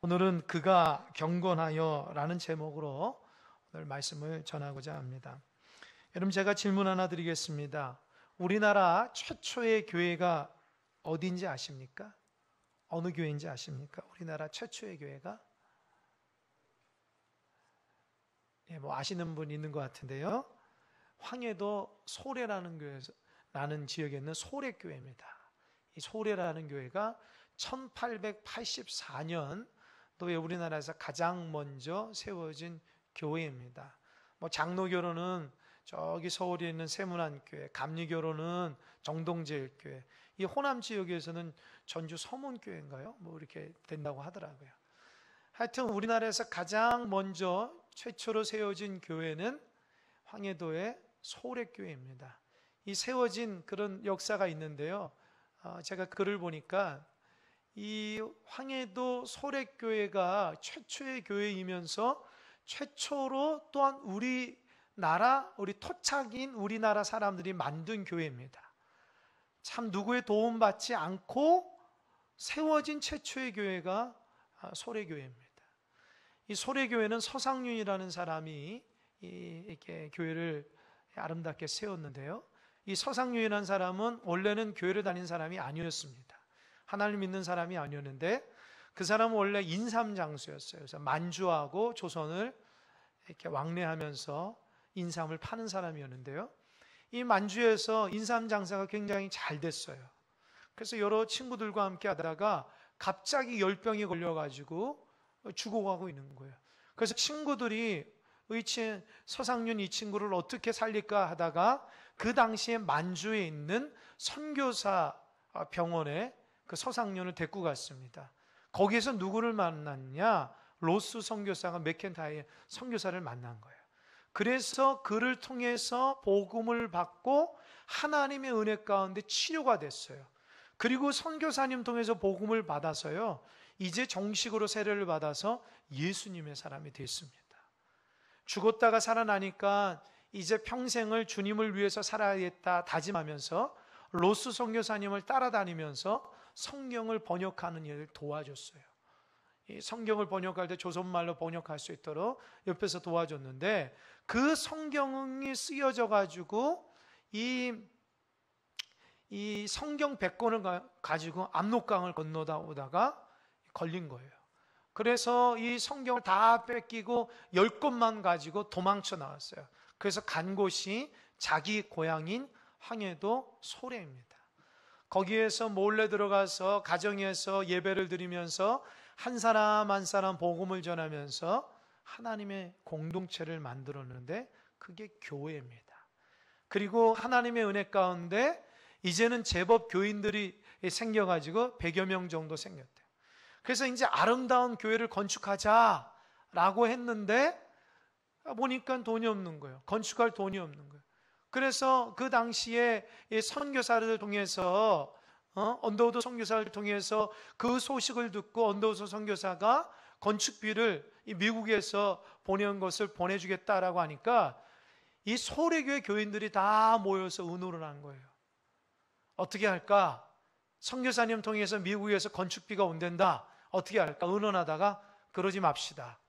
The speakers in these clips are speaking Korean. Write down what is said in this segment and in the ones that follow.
오늘은 그가 경건하여 라는 제목으로 오늘 말씀을 전하고자 합니다. 여러분, 제가 질문 하나 드리겠습니다. 우리나라 최초의 교회가 어딘지 아십니까? 어느 교회인지 아십니까? 우리나라 최초의 교회가? 아시는 분 있는 것 같은데요. 황해도 소래라는 교회에서 나는 지역에 있는 소래교회입니다. 이 소래라는 교회가 1884년 또에 우리나라에서 가장 먼저 세워진 교회입니다. 장로교로는 저기 서울에 있는 세문안교회, 감리교로는 정동제일교회, 이 호남 지역에서는 전주 서문교회인가요? 이렇게 된다고 하더라고요. 하여튼 우리나라에서 가장 먼저 최초로 세워진 교회는 황해도의 소래교회입니다. 이 세워진 그런 역사가 있는데요. 제가 글을 보니까 이 황해도 소래교회가 최초의 교회이면서 최초로 또한 우리 토착인 우리나라 사람들이 만든 교회입니다. 참 누구의 도움받지 않고 세워진 최초의 교회가 소래교회입니다. 이 소래교회는 서상윤이라는 사람이 이렇게 교회를 아름답게 세웠는데요. 이 서상윤이라는 사람은 원래는 교회를 다닌 사람이 아니었습니다. 하나님 믿는 사람이 아니었는데 그 사람은 원래 인삼장수였어요. 그래서 만주하고 조선을 이렇게 왕래하면서 인삼을 파는 사람이었는데요. 이 만주에서 인삼 장사가 굉장히 잘 됐어요. 그래서 여러 친구들과 함께 하다가 갑자기 열병이 걸려가지고 죽어가고 있는 거예요. 그래서 친구들이 서상윤 이 친구를 어떻게 살릴까 하다가 그 당시에 만주에 있는 선교사 병원에 그 서상윤을 데리고 갔습니다. 거기에서 누구를 만났냐? 로스 선교사가 맥켄타이어 선교사를 만난 거예요. 그래서 그를 통해서 복음을 받고 하나님의 은혜 가운데 치료가 됐어요. 그리고 선교사님 통해서 복음을 받아서요, 이제 정식으로 세례를 받아서 예수님의 사람이 됐습니다. 죽었다가 살아나니까 이제 평생을 주님을 위해서 살아야겠다 다짐하면서 로스 선교사님을 따라다니면서 성경을 번역하는 일을 도와줬어요. 이 성경을 번역할 때 조선말로 번역할 수 있도록 옆에서 도와줬는데 그 성경이 쓰여져 가지고 이 성경 100권을 가지고 압록강을 건너다 오다가 걸린 거예요. 그래서 이 성경을 다 뺏기고 10권만 가지고 도망쳐 나왔어요. 그래서 간 곳이 자기 고향인 황해도 소래입니다. 거기에서 몰래 들어가서 가정에서 예배를 드리면서 한 사람 한 사람 복음을 전하면서 하나님의 공동체를 만들었는데 그게 교회입니다. 그리고 하나님의 은혜 가운데 이제는 제법 교인들이 생겨가지고 100여 명 정도 생겼대요. 그래서 이제 아름다운 교회를 건축하자라고 했는데 보니까 돈이 없는 거예요. 건축할 돈이 없는 거예요. 그래서 그 당시에 선교사를 통해서 언더우드 선교사를 통해서 그 소식을 듣고 언더우드 선교사가 건축비를 미국에서 보내온 것을 보내주겠다라고 하니까 이 소래교회 교인들이 다 모여서 의논을 한 거예요. 어떻게 할까? 선교사님 통해서 미국에서 건축비가 온댄다. 어떻게 할까? 의논하다가 그러지 맙시다.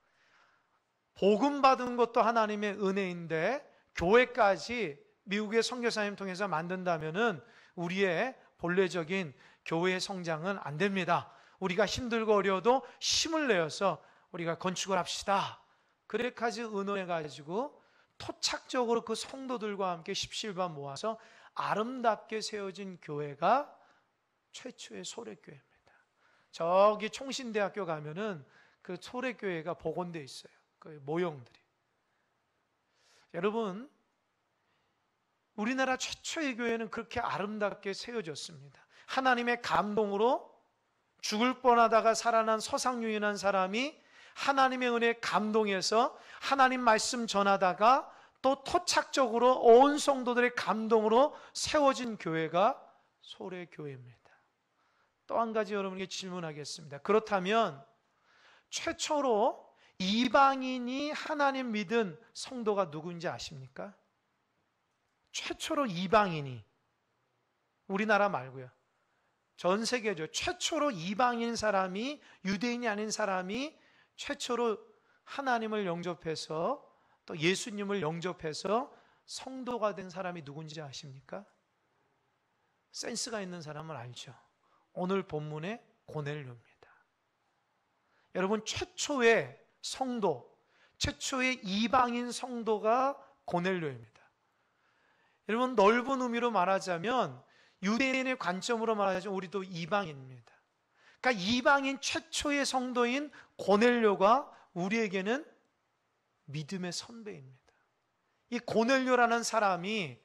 복음 받은 것도 하나님의 은혜인데 교회까지 미국의 선교사님 통해서 만든다면은 우리의 본래적인 교회의 성장은 안 됩니다. 우리가 힘들고 어려워도 힘을 내어서 우리가 건축을 합시다. 그래까지 의논해가지고 토착적으로 그 성도들과 함께 십시일반 모아서 아름답게 세워진 교회가 최초의 소래교회입니다. 저기 총신대학교 가면은 그 소래교회가 복원되어 있어요. 그 모형들이. 여러분, 우리나라 최초의 교회는 그렇게 아름답게 세워졌습니다. 하나님의 감동으로 죽을 뻔하다가 살아난 서상윤이라는 사람이 하나님의 은혜에 감동해서 하나님 말씀 전하다가 또 토착적으로 온 성도들의 감동으로 세워진 교회가 소래교회입니다. 또 한 가지 여러분에게 질문하겠습니다. 그렇다면 최초로 이방인이 하나님 믿은 성도가 누구인지 아십니까? 최초로 이방인이, 우리나라 말고요. 전 세계죠. 최초로 이방인 사람이, 유대인이 아닌 사람이 최초로 하나님을 영접해서 또 예수님을 영접해서 성도가 된 사람이 누군지 아십니까? 센스가 있는 사람은 알죠. 오늘 본문의 고넬료입니다. 여러분, 최초의 성도, 최초의 이방인 성도가 고넬료입니다. 여러분, 넓은 의미로 말하자면, 유대인의 관점으로 말하자면 우리도 이방인입니다. 그러니까 이방인 최초의 성도인 고넬료가 우리에게는 믿음의 선배입니다. 이 고넬료라는 사람이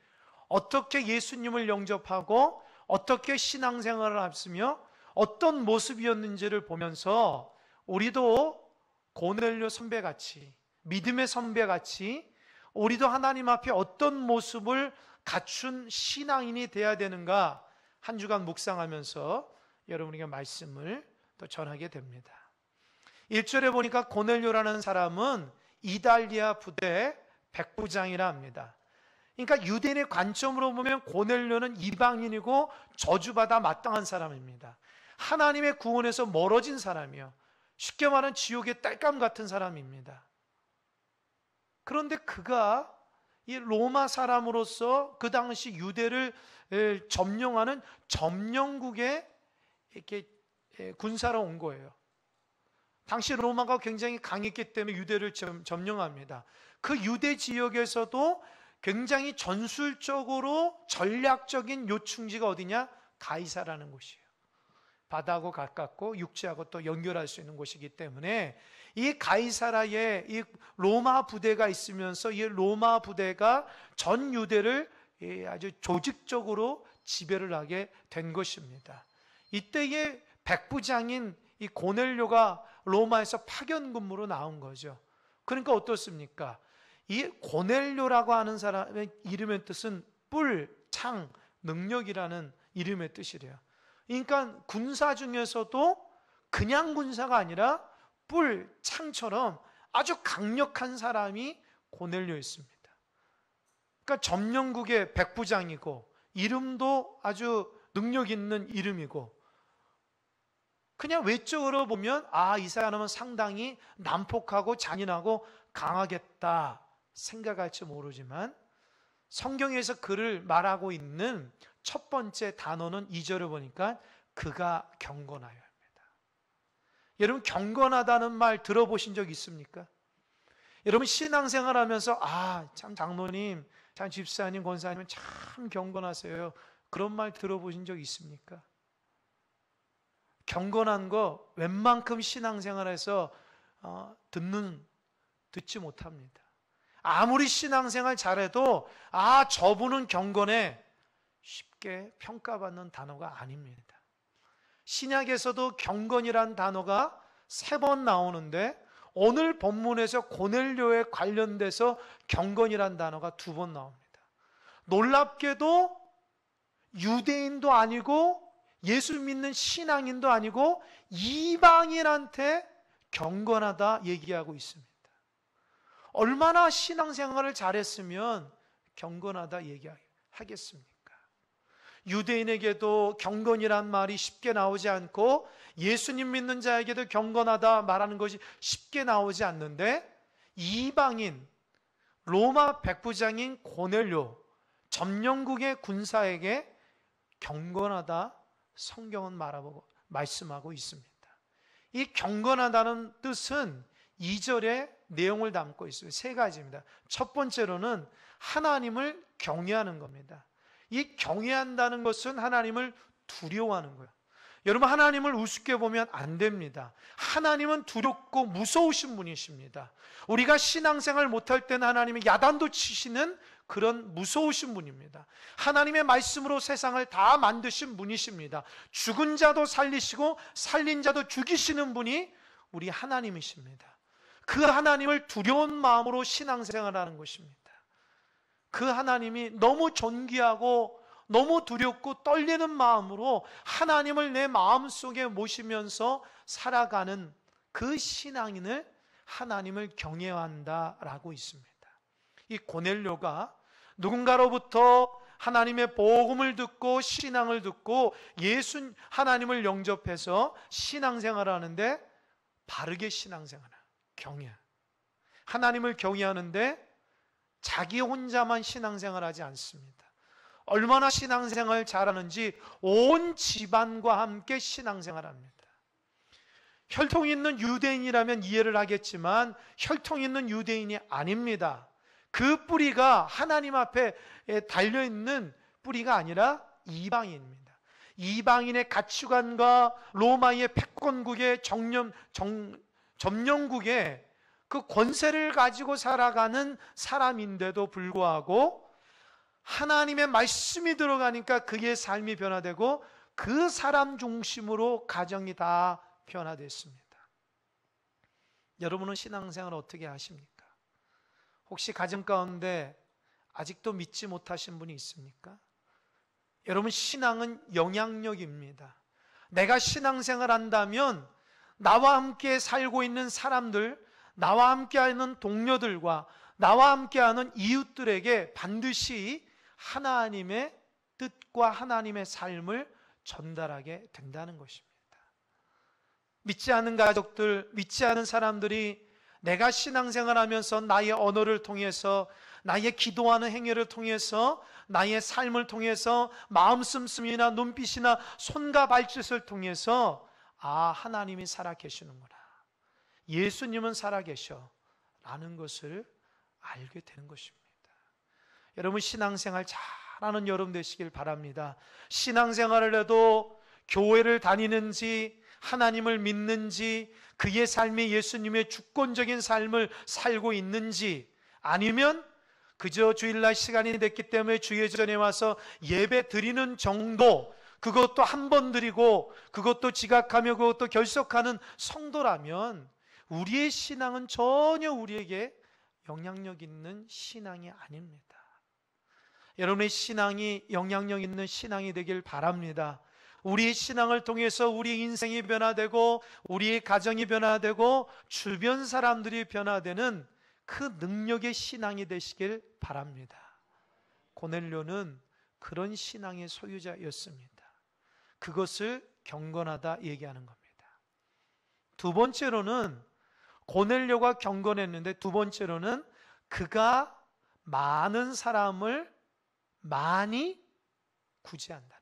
어떻게 예수님을 영접하고 어떻게 신앙생활을 했으며 어떤 모습이었는지를 보면서 우리도 고넬료 선배같이, 믿음의 선배같이 우리도 하나님 앞에 어떤 모습을 갖춘 신앙인이 되어야 되는가, 한 주간 묵상하면서 여러분에게 말씀을 또 전하게 됩니다. 1절에 보니까 고넬료라는 사람은 이달리아 부대 백부장이라 합니다. 그러니까 유대인의 관점으로 보면 고넬료는 이방인이고 저주받아 마땅한 사람입니다. 하나님의 구원에서 멀어진 사람이요, 쉽게 말하면 지옥의 딸감 같은 사람입니다. 그런데 그가 이 로마 사람으로서 그 당시 유대를 점령하는 점령국에 이렇게 군사로 온 거예요. 당시 로마가 굉장히 강했기 때문에 유대를 점령합니다. 그 유대 지역에서도 굉장히 전술적으로 전략적인 요충지가 어디냐? 가이사라는 곳이에요. 바다하고 가깝고 육지하고 또 연결할 수 있는 곳이기 때문에 이 가이사라에 이 로마 부대가 있으면서 이 로마 부대가 전 유대를 아주 조직적으로 지배를 하게 된 것입니다. 이때의 백부장인 이 고넬료가 로마에서 파견 근무로 나온 거죠. 그러니까 어떻습니까? 이 고넬료라고 하는 사람의 이름의 뜻은 뿔, 창, 능력이라는 이름의 뜻이래요. 그러니까 군사 중에서도 그냥 군사가 아니라 뿔, 창처럼 아주 강력한 사람이 고넬료였습니다. 그러니까 점령국의 백부장이고 이름도 아주 능력 있는 이름이고, 그냥 외적으로 보면 이 사람은 상당히 난폭하고 잔인하고 강하겠다 생각할지 모르지만, 성경에서 그를 말하고 있는 첫 번째 단어는 2절을 보니까 그가 경건하여입니다. 여러분, 경건하다는 말 들어보신 적 있습니까? 여러분, 신앙생활 하면서 참 장로님, 참 집사님, 권사님은 참 경건하세요, 그런 말 들어보신 적 있습니까? 경건한 거 웬만큼 신앙생활에서 듣지 못합니다. 아무리 신앙생활 잘해도 저분은 경건해, 쉽게 평가받는 단어가 아닙니다. 신약에서도 경건이란 단어가 3번 나오는데 오늘 본문에서 고넬료에 관련돼서 경건이란 단어가 2번 나옵니다. 놀랍게도 유대인도 아니고 예수 믿는 신앙인도 아니고 이방인한테 경건하다 얘기하고 있습니다. 얼마나 신앙생활을 잘했으면 경건하다 얘기하겠습니까? 유대인에게도 경건이란 말이 쉽게 나오지 않고 예수님 믿는 자에게도 경건하다 말하는 것이 쉽게 나오지 않는데, 이방인 로마 백부장인 고넬료 점령국의 군사에게 경건하다 성경은 말씀하고 있습니다. 이 경건하다는 뜻은 2절에 내용을 담고 있어요. 3가지입니다. 첫 번째로는 하나님을 경외하는 겁니다. 이 경외한다는 것은 하나님을 두려워하는 거예요. 여러분, 하나님을 우습게 보면 안 됩니다. 하나님은 두렵고 무서우신 분이십니다. 우리가 신앙생활 못할 때는 하나님이 야단도 치시는 그런 무서우신 분입니다. 하나님의 말씀으로 세상을 다 만드신 분이십니다. 죽은 자도 살리시고 살린 자도 죽이시는 분이 우리 하나님이십니다. 그 하나님을 두려운 마음으로 신앙생활하는 것입니다. 그 하나님이 너무 존귀하고 너무 두렵고 떨리는 마음으로 하나님을 내 마음속에 모시면서 살아가는 그 신앙인을 하나님을 경외한다라고 있습니다. 이 고넬료가 누군가로부터 하나님의 복음을 듣고 신앙을 듣고 하나님을 영접해서 신앙생활을 하는데 바르게 신앙생활을 경외. 하나님을 경외하는데 자기 혼자만 신앙생활을 하지 않습니다. 얼마나 신앙생활을 잘하는지 온 집안과 함께 신앙생활을 합니다. 혈통 있는 유대인이라면 이해를 하겠지만 혈통 있는 유대인이 아닙니다. 그 뿌리가 하나님 앞에 달려있는 뿌리가 아니라 이방인입니다. 이방인의 가치관과 로마의 패권국의 점령국의 그 권세를 가지고 살아가는 사람인데도 불구하고 하나님의 말씀이 들어가니까 그의 삶이 변화되고 그 사람 중심으로 가정이 다 변화됐습니다. 여러분은 신앙생활을 어떻게 하십니까? 혹시 가정 가운데 아직도 믿지 못하신 분이 있습니까? 여러분, 신앙은 영향력입니다. 내가 신앙생활을 한다면 나와 함께 살고 있는 사람들, 나와 함께하는 동료들과 나와 함께하는 이웃들에게 반드시 하나님의 뜻과 하나님의 삶을 전달하게 된다는 것입니다. 믿지 않는 가족들, 믿지 않은 사람들이 내가 신앙생활하면서 나의 언어를 통해서, 나의 기도하는 행위를 통해서, 나의 삶을 통해서, 마음 씀씀이나 눈빛이나 손과 발짓을 통해서 하나님이 살아계시는구나, 예수님은 살아계셔 라는 것을 알게 되는 것입니다. 여러분, 신앙생활 잘하는 여러분 되시길 바랍니다. 신앙생활을 해도 교회를 다니는지 하나님을 믿는지 그의 삶이 예수님의 주권적인 삶을 살고 있는지, 아니면 그저 주일날 시간이 됐기 때문에 주일전에 와서 예배 드리는 정도, 그것도 한 번 드리고 그것도 지각하며 그것도 결석하는 성도라면 우리의 신앙은 전혀 우리에게 영향력 있는 신앙이 아닙니다. 여러분의 신앙이 영향력 있는 신앙이 되길 바랍니다. 우리의 신앙을 통해서 우리의 인생이 변화되고 우리의 가정이 변화되고 주변 사람들이 변화되는 그 능력의 신앙이 되시길 바랍니다. 고넬료는 그런 신앙의 소유자였습니다. 그것을 경건하다 얘기하는 겁니다. 두 번째로는 고넬료가 경건했는데, 두 번째로는 그가 많은 사람을 많이 구제한다는 거예요.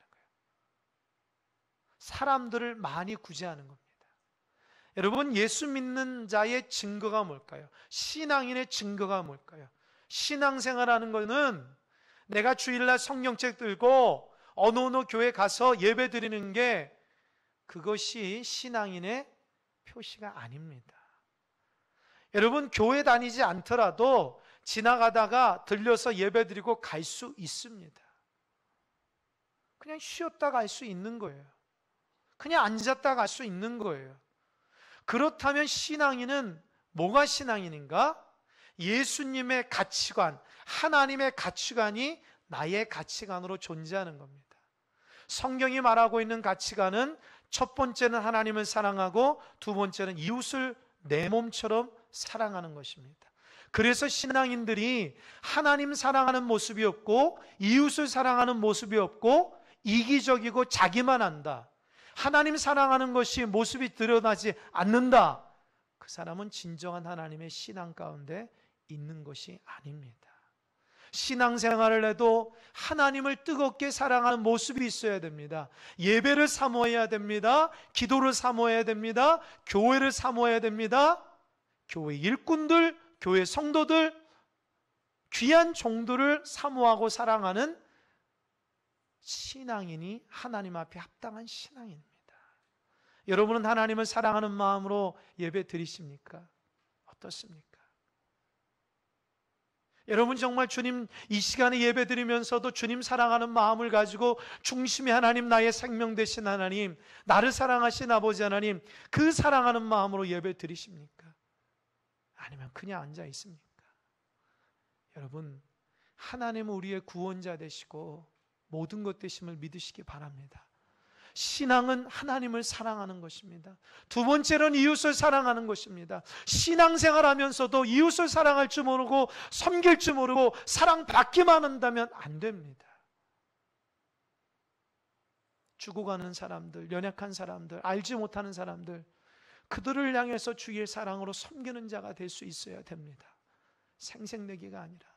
사람들을 많이 구제하는 겁니다. 여러분, 예수 믿는 자의 증거가 뭘까요? 신앙인의 증거가 뭘까요? 신앙생활하는 것은 내가 주일날 성경책 들고 어느 교회 가서 예배 드리는 게 그것이 신앙인의 표시가 아닙니다. 여러분, 교회 다니지 않더라도 지나가다가 들려서 예배 드리고 갈 수 있습니다. 그냥 쉬었다 갈 수 있는 거예요. 그냥 앉았다 갈 수 있는 거예요. 그렇다면 신앙인은 뭐가 신앙인인가? 예수님의 가치관, 하나님의 가치관이 나의 가치관으로 존재하는 겁니다. 성경이 말하고 있는 가치관은 첫 번째는 하나님을 사랑하고 두 번째는 이웃을 내 몸처럼 사랑하는 것입니다. 그래서 신앙인들이 하나님 사랑하는 모습이 없고 이웃을 사랑하는 모습이 없고 이기적이고 자기만 한다, 하나님 사랑하는 것이 모습이 드러나지 않는다, 그 사람은 진정한 하나님의 신앙 가운데 있는 것이 아닙니다. 신앙생활을 해도 하나님을 뜨겁게 사랑하는 모습이 있어야 됩니다. 예배를 사모해야 됩니다. 기도를 사모해야 됩니다. 교회를 사모해야 됩니다. 교회 일꾼들, 교회 성도들, 귀한 종들을 사모하고 사랑하는 신앙인이 하나님 앞에 합당한 신앙인입니다. 여러분은 하나님을 사랑하는 마음으로 예배 드리십니까? 어떻습니까? 여러분, 정말 주님 이 시간에 예배 드리면서도 주님 사랑하는 마음을 가지고 중심이 하나님, 나의 생명 되신 하나님, 나를 사랑하신 아버지 하나님, 그 사랑하는 마음으로 예배 드리십니까? 아니면 그냥 앉아 있습니까? 여러분, 하나님은 우리의 구원자 되시고 모든 것 되심을 믿으시기 바랍니다. 신앙은 하나님을 사랑하는 것입니다. 두 번째로는 이웃을 사랑하는 것입니다. 신앙생활 하면서도 이웃을 사랑할 줄 모르고 섬길 줄 모르고 사랑받기만 한다면 안 됩니다. 죽어가는 사람들, 연약한 사람들, 알지 못하는 사람들, 그들을 향해서 주의 사랑으로 섬기는 자가 될 수 있어야 됩니다. 생색내기가 아니라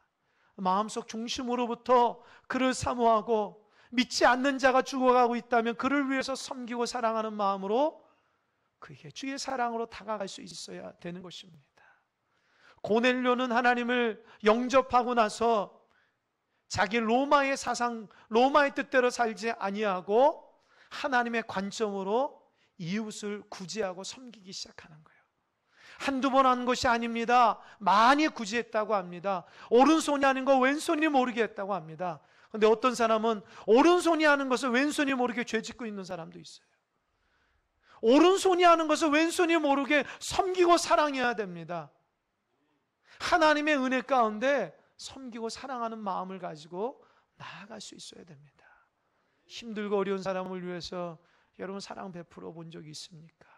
마음속 중심으로부터 그를 사모하고, 믿지 않는 자가 죽어가고 있다면 그를 위해서 섬기고 사랑하는 마음으로 그에게 주의 사랑으로 다가갈 수 있어야 되는 것입니다. 고넬료는 하나님을 영접하고 나서 자기 로마의 사상, 로마의 뜻대로 살지 아니하고 하나님의 관점으로 이웃을 구제하고 섬기기 시작하는 거예요. 한두 번 한 것이 아닙니다. 많이 구제했다고 합니다. 오른손이 하는 거 왼손이 모르게 했다고 합니다. 그런데 어떤 사람은 오른손이 하는 것을 왼손이 모르게 죄짓고 있는 사람도 있어요. 오른손이 하는 것을 왼손이 모르게 섬기고 사랑해야 됩니다. 하나님의 은혜 가운데 섬기고 사랑하는 마음을 가지고 나아갈 수 있어야 됩니다. 힘들고 어려운 사람을 위해서 여러분 사랑 베풀어 본 적이 있습니까?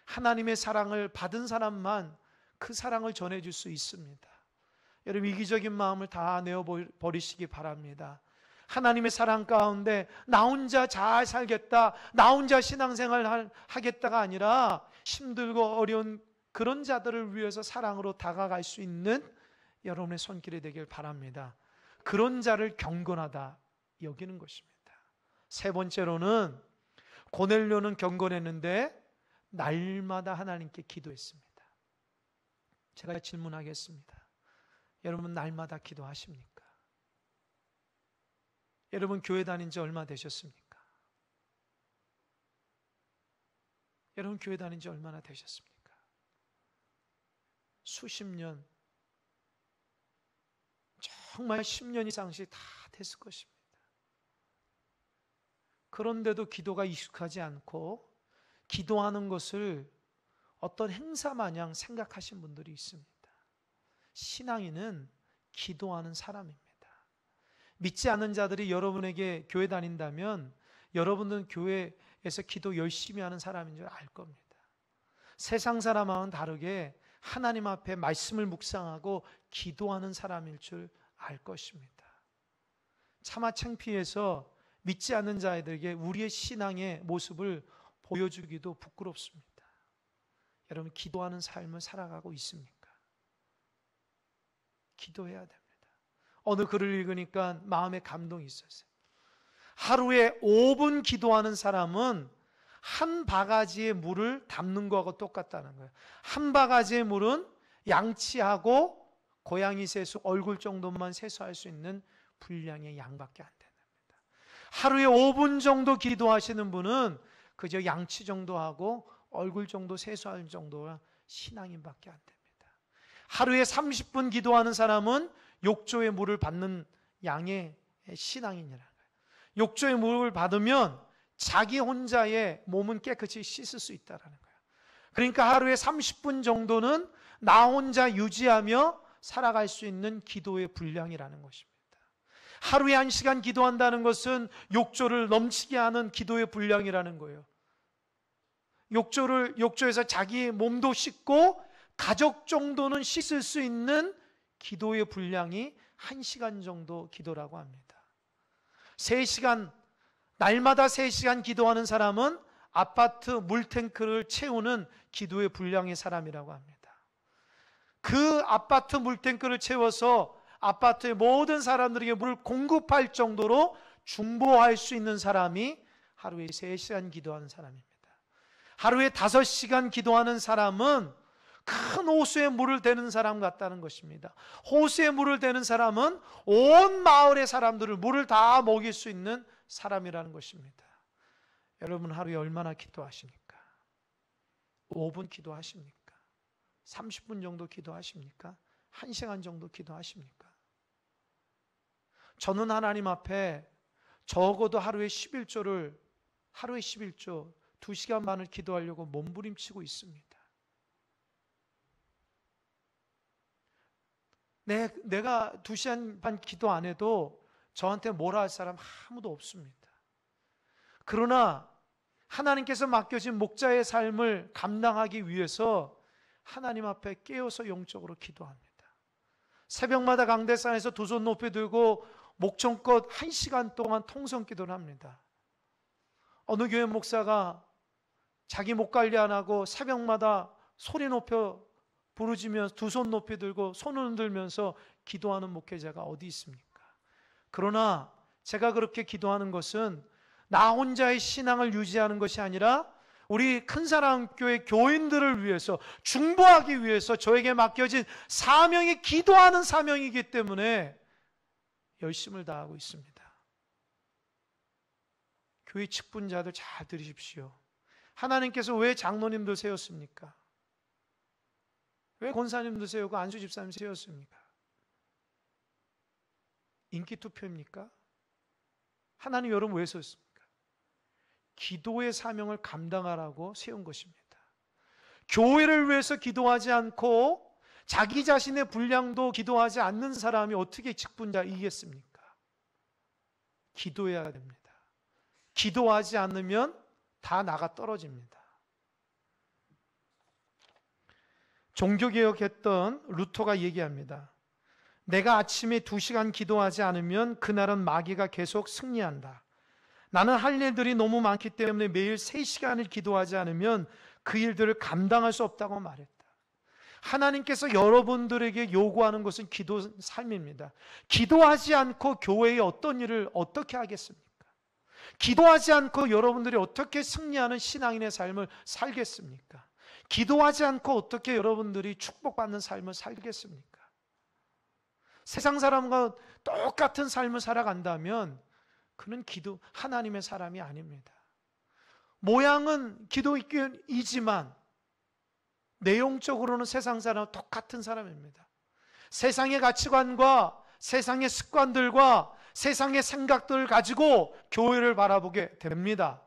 하나님의 사랑을 받은 사람만 그 사랑을 전해줄 수 있습니다. 여러분 이기적인 마음을 다 내어버리시기 바랍니다. 하나님의 사랑 가운데 나 혼자 잘 살겠다, 나 혼자 신앙생활 하겠다가 아니라 힘들고 어려운 그런 자들을 위해서 사랑으로 다가갈 수 있는 여러분의 손길이 되길 바랍니다. 그런 자를 경건하다 여기는 것입니다. 세 번째로는 고넬료는 경건했는데 날마다 하나님께 기도했습니다. 제가 질문하겠습니다. 여러분 날마다 기도하십니까? 여러분 교회 다닌 지 얼마 되셨습니까? 여러분 교회 다닌 지 얼마나 되셨습니까? 수십 년, 정말 10년 이상씩 다 됐을 것입니다. 그런데도 기도가 익숙하지 않고 기도하는 것을 어떤 행사 마냥 생각하신 분들이 있습니다. 신앙인은 기도하는 사람입니다. 믿지 않는 자들이 여러분에게 교회 다닌다면 여러분은 교회에서 기도 열심히 하는 사람인 줄 알 겁니다. 세상 사람하고는 다르게 하나님 앞에 말씀을 묵상하고 기도하는 사람일 줄 알 것입니다. 차마 창피해서 믿지 않는 자들에게 우리의 신앙의 모습을 보여주기도 부끄럽습니다. 여러분 기도하는 삶을 살아가고 있습니까? 기도해야 됩니다. 어느 글을 읽으니까 마음에 감동이 있었어요. 하루에 5분 기도하는 사람은 한 바가지의 물을 담는 거하고 똑같다는 거예요. 한 바가지의 물은 양치하고 고양이 세수 얼굴 정도만 세수할 수 있는 분량의 양밖에 안 됩니다. 하루에 5분 정도 기도하시는 분은 그저 양치 정도 하고 얼굴 정도 세수할 정도가 신앙인밖에 안 됩니다. 하루에 30분 기도하는 사람은 욕조의 물을 받는 양의 신앙인이라는 거예요. 욕조의 물을 받으면 자기 혼자의 몸은 깨끗이 씻을 수 있다는 거예요. 그러니까 하루에 30분 정도는 나 혼자 유지하며 살아갈 수 있는 기도의 분량이라는 것입니다. 하루에 1시간 기도한다는 것은 욕조를 넘치게 하는 기도의 분량이라는 거예요. 욕조에서 자기 몸도 씻고 가족 정도는 씻을 수 있는 기도의 분량이 1시간 정도 기도라고 합니다. 3시간, 날마다 3시간 기도하는 사람은 아파트 물탱크를 채우는 기도의 분량의 사람이라고 합니다. 그 아파트 물탱크를 채워서 아파트의 모든 사람들에게 물을 공급할 정도로 중보할 수 있는 사람이 하루에 3시간 기도하는 사람입니다. 하루에 5시간 기도하는 사람은 큰 호수에 물을 대는 사람 같다는 것입니다. 호수에 물을 대는 사람은 온 마을의 사람들을 물을 다 먹일 수 있는 사람이라는 것입니다. 여러분 하루에 얼마나 기도하십니까? 5분 기도하십니까? 30분 정도 기도하십니까? 1시간 정도 기도하십니까? 저는 하나님 앞에 적어도 하루에 11조 2시간 반을 기도하려고 몸부림치고 있습니다. 내가 2시간 반 기도 안 해도 저한테 뭐라 할 사람 아무도 없습니다. 그러나 하나님께서 맡겨진 목자의 삶을 감당하기 위해서 하나님 앞에 깨어서 영적으로 기도합니다. 새벽마다 강대상에서 두 손 높이 들고 목청껏 1시간 동안 통성 기도를 합니다. 어느 교회 목사가 자기 목 관리 안 하고 새벽마다 소리 높여 부르짖으면서 두 손 높이 들고 손을 흔들면서 기도하는 목회자가 어디 있습니까? 그러나 제가 그렇게 기도하는 것은 나 혼자의 신앙을 유지하는 것이 아니라 우리 큰사랑교회 교인들을 위해서, 중보하기 위해서 저에게 맡겨진 사명이 기도하는 사명이기 때문에 열심을 다하고 있습니다. 교회 직분자들 잘 들으십시오. 하나님께서 왜 장로님들 세웠습니까? 왜 권사님들 세우고 안수 집사님 세웠습니까? 인기 투표입니까? 하나님 여러분 왜 세웠습니까? 기도의 사명을 감당하라고 세운 것입니다. 교회를 위해서 기도하지 않고 자기 자신의 분량도 기도하지 않는 사람이 어떻게 직분자이겠습니까? 기도해야 됩니다. 기도하지 않으면 다 나가 떨어집니다. 종교개혁했던 루터가 얘기합니다. 내가 아침에 2시간 기도하지 않으면 그날은 마귀가 계속 승리한다. 나는 할 일들이 너무 많기 때문에 매일 3시간을 기도하지 않으면 그 일들을 감당할 수 없다고 말했다. 하나님께서 여러분들에게 요구하는 것은 기도 삶입니다. 기도하지 않고 교회의 어떤 일을 어떻게 하겠습니까? 기도하지 않고 여러분들이 어떻게 승리하는 신앙인의 삶을 살겠습니까? 기도하지 않고 어떻게 여러분들이 축복받는 삶을 살겠습니까? 세상 사람과 똑같은 삶을 살아간다면 그는 하나님의 사람이 아닙니다. 모양은 기독교이지만 내용적으로는 세상 사람과 똑같은 사람입니다. 세상의 가치관과 세상의 습관들과 세상의 생각들을 가지고 교회를 바라보게 됩니다.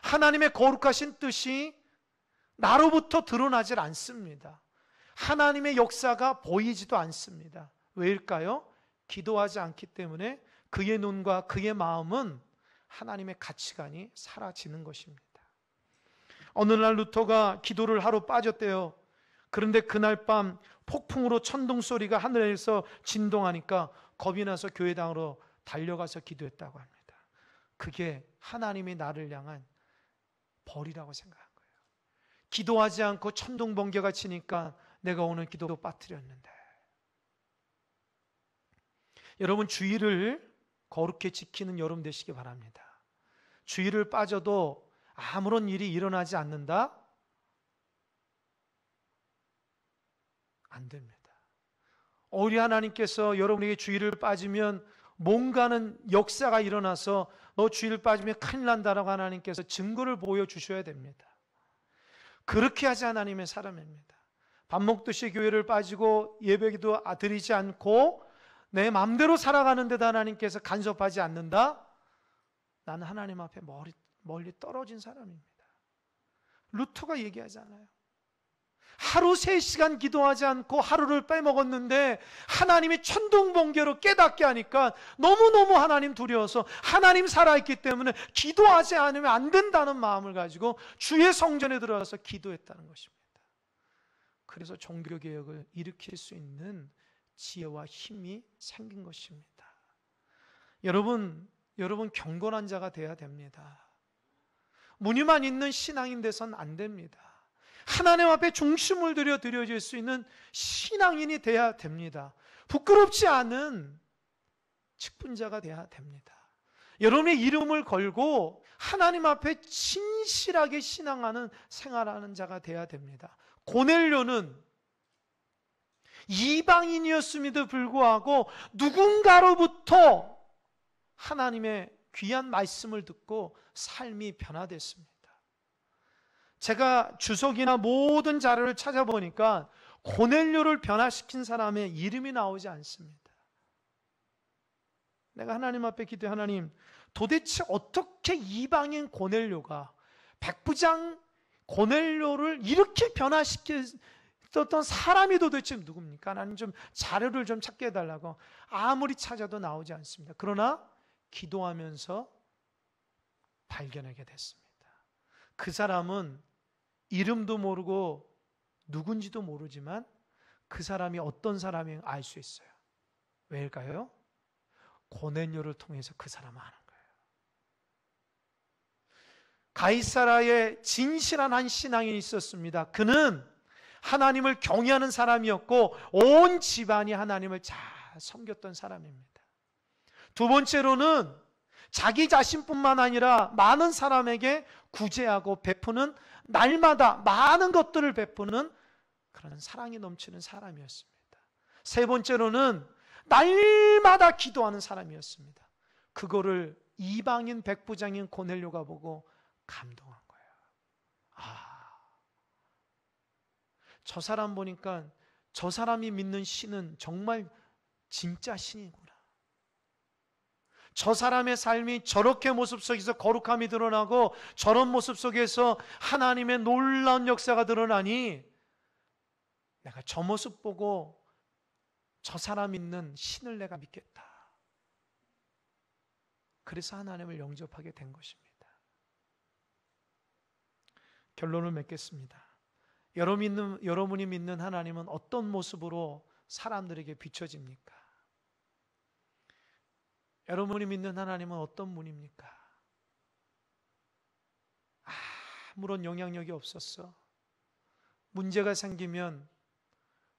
하나님의 거룩하신 뜻이 나로부터 드러나질 않습니다. 하나님의 역사가 보이지도 않습니다. 왜일까요? 기도하지 않기 때문에 그의 눈과 그의 마음은 하나님의 가치관이 사라지는 것입니다. 어느 날 루터가 기도를 하러 빠졌대요. 그런데 그날 밤 폭풍으로 천둥 소리가 하늘에서 진동하니까 겁이 나서 교회당으로 달려가서 기도했다고 합니다. 그게 하나님이 나를 향한 벌이라고 생각한 거예요. 기도하지 않고 천둥 번개가 치니까 내가 오늘 기도 빠뜨렸는데. 여러분 주의를 거룩히 지키는 여러분 되시기 바랍니다. 주의를 빠져도 아무런 일이 일어나지 않는다? 안 됩니다. 우리 하나님께서 여러분에게 주의를 빠지면 뭔가는 역사가 일어나서 너 주의를 빠지면 큰일 난다라고 하나님께서 증거를 보여주셔야 됩니다. 그렇게 하지 하나님의 사람입니다. 밥 먹듯이 교회를 빠지고 예배기도 드리지 않고 내 마음대로 살아가는 데도 하나님께서 간섭하지 않는다? 나는 하나님 앞에 멀리 떨어진 사람입니다. 루터가 얘기하잖아요. 하루 3시간 기도하지 않고 하루를 빼먹었는데 하나님이 천둥번개로 깨닫게 하니까 너무너무 하나님 두려워서 하나님 살아있기 때문에 기도하지 않으면 안 된다는 마음을 가지고 주의 성전에 들어가서 기도했다는 것입니다. 그래서 종교개혁을 일으킬 수 있는 지혜와 힘이 생긴 것입니다. 여러분 경건한 자가 돼야 됩니다. 무늬만 있는 신앙인 돼서는 안 됩니다. 하나님 앞에 중심을 들여 드려질 수 있는 신앙인이 돼야 됩니다. 부끄럽지 않은 직분자가 돼야 됩니다. 여러분의 이름을 걸고 하나님 앞에 진실하게 신앙하는 생활하는 자가 돼야 됩니다. 고넬료는 이방인이었음에도 불구하고 누군가로부터 하나님의 귀한 말씀을 듣고 삶이 변화됐습니다. 제가 주석이나 모든 자료를 찾아보니까 고넬료를 변화시킨 사람의 이름이 나오지 않습니다. 내가 하나님 앞에 기도해, 하나님 도대체 어떻게 이방인 고넬료가 백부장 고넬료를 이렇게 변화시켰던 사람이 도대체 누굽니까? 하나님 좀 자료를 좀 찾게 해달라고 아무리 찾아도 나오지 않습니다. 그러나 기도하면서 발견하게 됐습니다. 그 사람은 이름도 모르고 누군지도 모르지만 그 사람이 어떤 사람인지 알 수 있어요. 왜일까요? 고넬료를 통해서 그 사람을 아는 거예요. 가이사라에 진실한 한 신앙인이 있었습니다. 그는 하나님을 경외하는 사람이었고 온 집안이 하나님을 잘 섬겼던 사람입니다. 두 번째로는 자기 자신뿐만 아니라 많은 사람에게 구제하고 베푸는, 날마다 많은 것들을 베푸는 그런 사랑이 넘치는 사람이었습니다. 세 번째로는 날마다 기도하는 사람이었습니다. 그거를 이방인 백부장인 고넬료가 보고 감동한 거예요. 저 사람 보니까 저 사람이 믿는 신은 정말 진짜 신이구나. 저 사람의 삶이 저렇게 모습 속에서 거룩함이 드러나고 저런 모습 속에서 하나님의 놀라운 역사가 드러나니 내가 저 모습 보고 저 사람 믿는 신을 내가 믿겠다. 그래서 하나님을 영접하게 된 것입니다. 결론을 맺겠습니다. 여러분이 믿는 하나님은 어떤 모습으로 사람들에게 비춰집니까? 여러분이 믿는 하나님은 어떤 분입니까? 아무런 영향력이 없었어. 문제가 생기면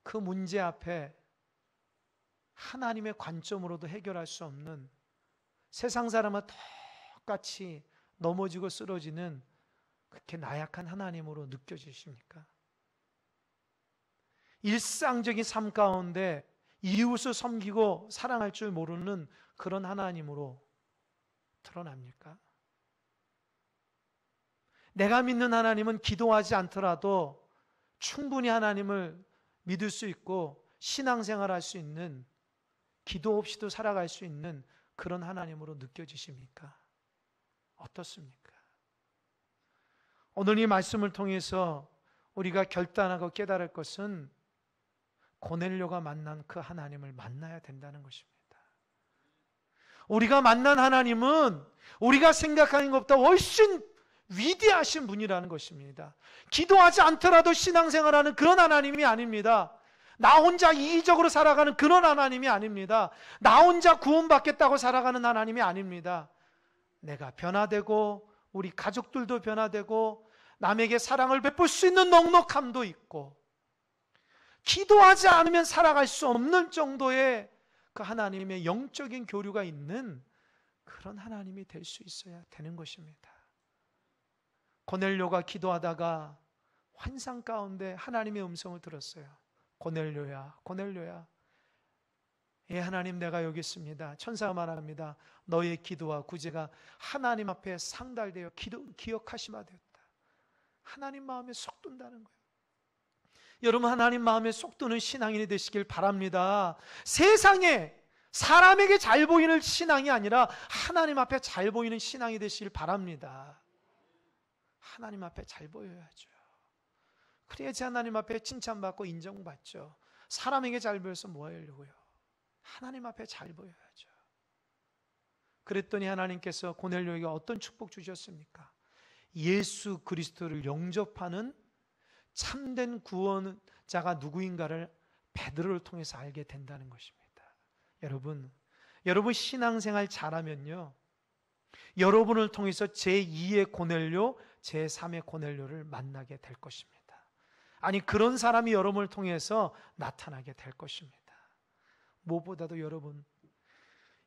그 문제 앞에 하나님의 관점으로도 해결할 수 없는, 세상 사람은 똑같이 넘어지고 쓰러지는 그렇게 나약한 하나님으로 느껴지십니까? 일상적인 삶 가운데 이웃을 섬기고 사랑할 줄 모르는 그런 하나님으로 드러납니까? 내가 믿는 하나님은 기도하지 않더라도 충분히 하나님을 믿을 수 있고 신앙생활 할 수 있는, 기도 없이도 살아갈 수 있는 그런 하나님으로 느껴지십니까? 어떻습니까? 오늘 이 말씀을 통해서 우리가 결단하고 깨달을 것은 고넬료가 만난 그 하나님을 만나야 된다는 것입니다. 우리가 만난 하나님은 우리가 생각하는 것보다 훨씬 위대하신 분이라는 것입니다. 기도하지 않더라도 신앙생활하는 그런 하나님이 아닙니다. 나 혼자 이기적으로 살아가는 그런 하나님이 아닙니다. 나 혼자 구원받겠다고 살아가는 하나님이 아닙니다. 내가 변화되고 우리 가족들도 변화되고 남에게 사랑을 베풀 수 있는 넉넉함도 있고, 기도하지 않으면 살아갈 수 없는 정도의 그 하나님의 영적인 교류가 있는 그런 하나님이 될 수 있어야 되는 것입니다. 고넬료가 기도하다가 환상 가운데 하나님의 음성을 들었어요. 고넬료야, 고넬료야. 예, 하나님, 내가 여기 있습니다. 천사가 말합니다. 너의 기도와 구제가 하나님 앞에 상달되어 기억하시마 되었다. 하나님 마음에 쏙 든다는 거예요. 여러분, 하나님 마음에 쏙 드는 신앙인이 되시길 바랍니다. 세상에 사람에게 잘 보이는 신앙이 아니라 하나님 앞에 잘 보이는 신앙이 되시길 바랍니다. 하나님 앞에 잘 보여야죠. 그래야지 하나님 앞에 칭찬받고 인정받죠. 사람에게 잘 보여서 뭐 하려고요? 하나님 앞에 잘 보여야죠. 그랬더니 하나님께서 고넬료에게 어떤 축복 주셨습니까? 예수 그리스도를 영접하는 참된 구원자가 누구인가를 베드로를 통해서 알게 된다는 것입니다. 여러분 신앙생활 잘하면요, 여러분을 통해서 제2의 고넬료, 제3의 고넬료를 만나게 될 것입니다. 아니, 그런 사람이 여러분을 통해서 나타나게 될 것입니다. 무엇보다도 여러분,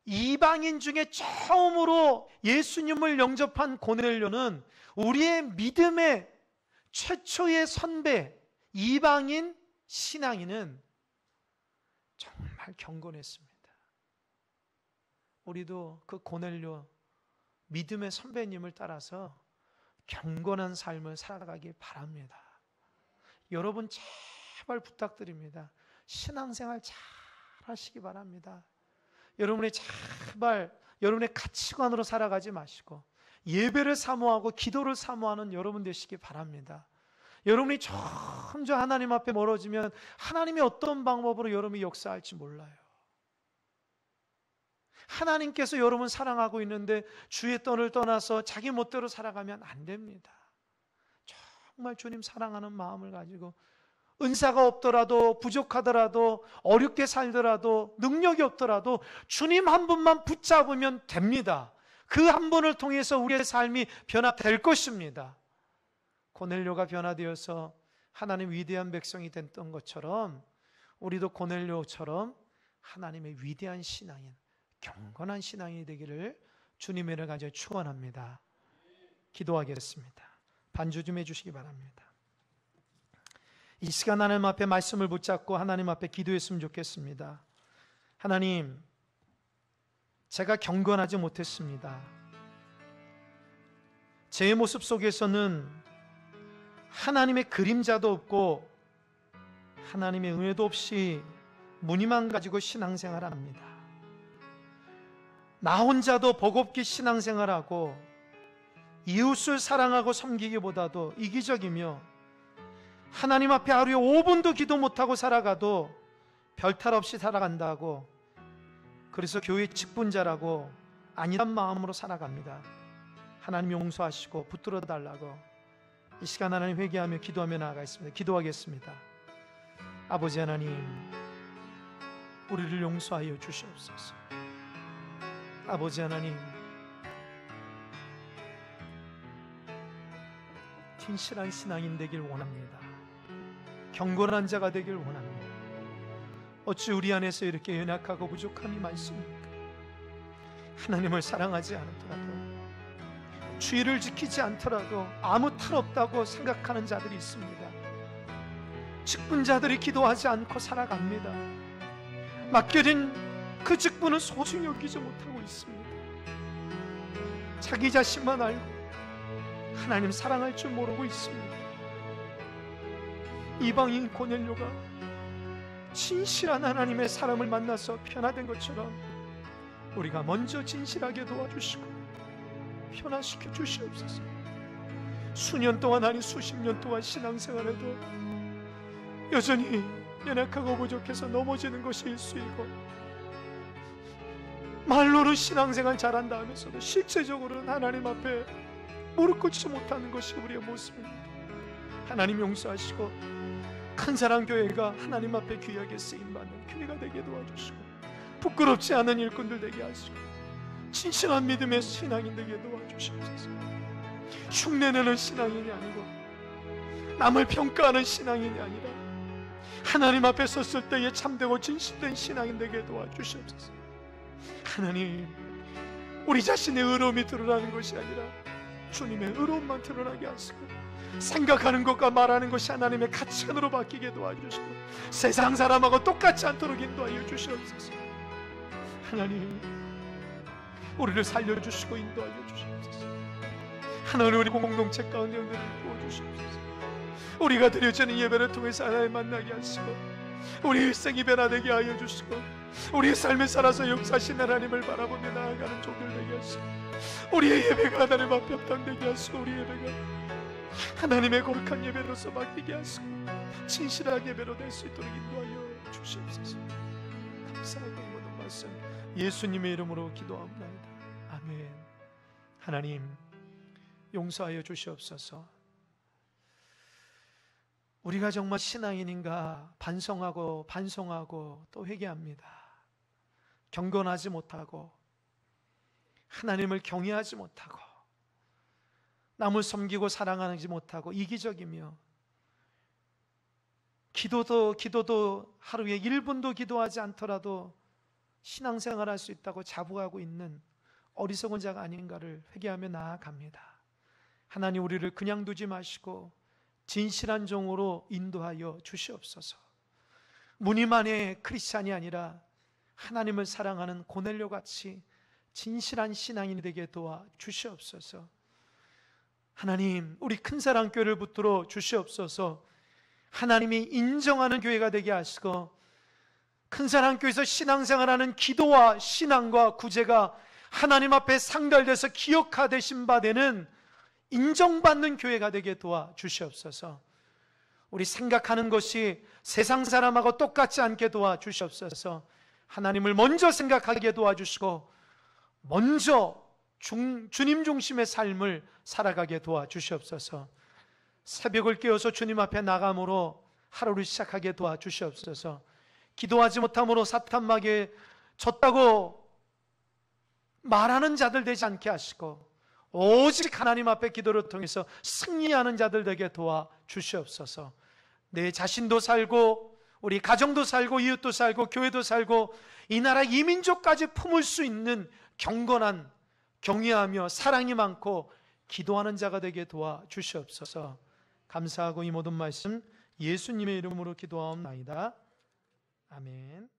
이방인 중에 처음으로 예수님을 영접한 고넬료는 우리의 믿음의 최초의 선배, 이방인 신앙인은 정말 경건했습니다. 우리도 그 고넬료 믿음의 선배님을 따라서 경건한 삶을 살아가길 바랍니다. 여러분, 제발 부탁드립니다. 신앙생활 잘 하시기 바랍니다. 여러분의 제발 여러분의 가치관으로 살아가지 마시고 예배를 사모하고 기도를 사모하는 여러분 되시기 바랍니다. 여러분이 점점 하나님 앞에 멀어지면 하나님이 어떤 방법으로 여러분이 역사할지 몰라요. 하나님께서 여러분 사랑하고 있는데 주의 떠를 떠나서 자기 멋대로 살아가면 안 됩니다. 정말 주님 사랑하는 마음을 가지고 은사가 없더라도 부족하더라도 어렵게 살더라도 능력이 없더라도 주님 한 분만 붙잡으면 됩니다. 그 한 분을 통해서 우리의 삶이 변화될 것입니다. 고넬료가 변화되어서 하나님 위대한 백성이 됐던 것처럼 우리도 고넬료처럼 하나님의 위대한 신앙인, 경건한 신앙이 되기를 주님의 은혜를 가지고 축원합니다. 기도하겠습니다. 반주 좀 해주시기 바랍니다. 이 시간 하나님 앞에 말씀을 붙잡고 하나님 앞에 기도했으면 좋겠습니다. 하나님, 제가 경건하지 못했습니다. 제 모습 속에서는 하나님의 그림자도 없고 하나님의 은혜도 없이 무늬만 가지고 신앙생활합니다. 나 혼자도 버겁게 신앙생활하고 이웃을 사랑하고 섬기기보다도 이기적이며 하나님 앞에 하루에 5분도 기도 못하고 살아가도 별탈 없이 살아간다고, 그래서 교회 직분자라고 아니란 마음으로 살아갑니다. 하나님 용서하시고 붙들어 달라고 이 시간 하나님 회개하며 기도하며 나아가겠습니다. 기도하겠습니다. 아버지 하나님, 우리를 용서하여 주시옵소서. 아버지 하나님, 진실한 신앙인 되길 원합니다. 경건한 자가 되길 원합니다. 어찌 우리 안에서 이렇게 연약하고 부족함이 많습니까? 하나님을 사랑하지 않더라도, 주의를 지키지 않더라도 아무 탈 없다고 생각하는 자들이 있습니다. 직분자들이 기도하지 않고 살아갑니다. 맡겨진 그 직분은 소중히 여기지 못하고 있습니다. 자기 자신만 알고 하나님 사랑할 줄 모르고 있습니다. 이방인 고넬료가 진실한 하나님의 사람을 만나서 변화된 것처럼 우리가 먼저 진실하게 도와주시고 변화시켜 주시옵소서. 수년 동안 아니 수십 년 동안 신앙생활에도 여전히 연약하고 부족해서 넘어지는 것이 일수이고, 말로는 신앙생활 잘한다 하면서도 실제적으로는 하나님 앞에 무릎 꿇지 못하는 것이 우리의 모습입니다. 하나님 용서하시고 큰사랑교회가 하나님 앞에 귀하게 쓰임받는 교회가 되게 도와주시고, 부끄럽지 않은 일꾼들 되게 하시고, 진실한 믿음의 신앙인 되게 도와주시옵소서. 흉내내는 신앙인이 아니고 남을 평가하는 신앙인이 아니라 하나님 앞에 섰을 때에 참되고 진실된 신앙인 되게 도와주시옵소서. 하나님, 우리 자신의 의로움이 드러나는 것이 아니라 주님의 의로움만 드러나게 하시고, 생각하는 것과 말하는 것이 하나님의 가치관으로 바뀌게 도와주시고, 세상 사람하고 똑같지 않도록 인도하여 주시옵소서. 하나님, 우리를 살려주시고 인도하여 주시옵소서. 하나님, 우리 공동체 가운데 은혜를 부어주시옵소서. 우리가 드려지는 예배를 통해서 하나님 만나게 하시고, 우리 일생이 변화되게 하여 주시고, 우리의 삶을 살아서 역사하신 하나님을 바라보며 나아가는 종들 되게 하시고, 우리의 예배가 하나님 앞에 합당되게 하시고, 우리 예배가 하나님의 거룩한 예배로서 맡기게 하시고 진실한 예배로 될 수 있도록 인도하여 주시옵소서. 감사하고 모든 말씀 예수님의 이름으로 기도합니다. 아멘. 하나님, 용서하여 주시옵소서. 우리가 정말 신앙인인가 반성하고 또 회개합니다. 경건하지 못하고 하나님을 경외하지 못하고 남을 섬기고 사랑하지 못하고 이기적이며, 기도도 하루에 1분도 기도하지 않더라도 신앙생활할 수 있다고 자부하고 있는 어리석은 자가 아닌가를 회개하며 나아갑니다. 하나님, 우리를 그냥 두지 마시고 진실한 종으로 인도하여 주시옵소서. 무늬만의 크리스찬이 아니라 하나님을 사랑하는 고넬료같이 진실한 신앙인이 되게 도와 주시옵소서. 하나님, 우리 큰사랑교회를 붙들어 주시옵소서. 하나님이 인정하는 교회가 되게 하시고, 큰사랑교회에서 신앙생활하는 기도와 신앙과 구제가 하나님 앞에 상달돼서 기억화되신 바 되는 인정받는 교회가 되게 도와 주시옵소서. 우리 생각하는 것이 세상 사람하고 똑같지 않게 도와 주시옵소서. 하나님을 먼저 생각하게 도와주시고 먼저 주님 중심의 삶을 살아가게 도와주시옵소서. 새벽을 깨어서 주님 앞에 나감으로 하루를 시작하게 도와주시옵소서. 기도하지 못함으로 사탄마귀에 졌다고 말하는 자들 되지 않게 하시고 오직 하나님 앞에 기도를 통해서 승리하는 자들 되게 도와 주시옵소서. 내 자신도 살고 우리 가정도 살고 이웃도 살고 교회도 살고 이 나라 이민족까지 품을 수 있는 경건한 경외하며 사랑이 많고 기도하는 자가 되게 도와 주시옵소서. 감사하고 이 모든 말씀 예수님의 이름으로 기도하옵나이다. 아멘.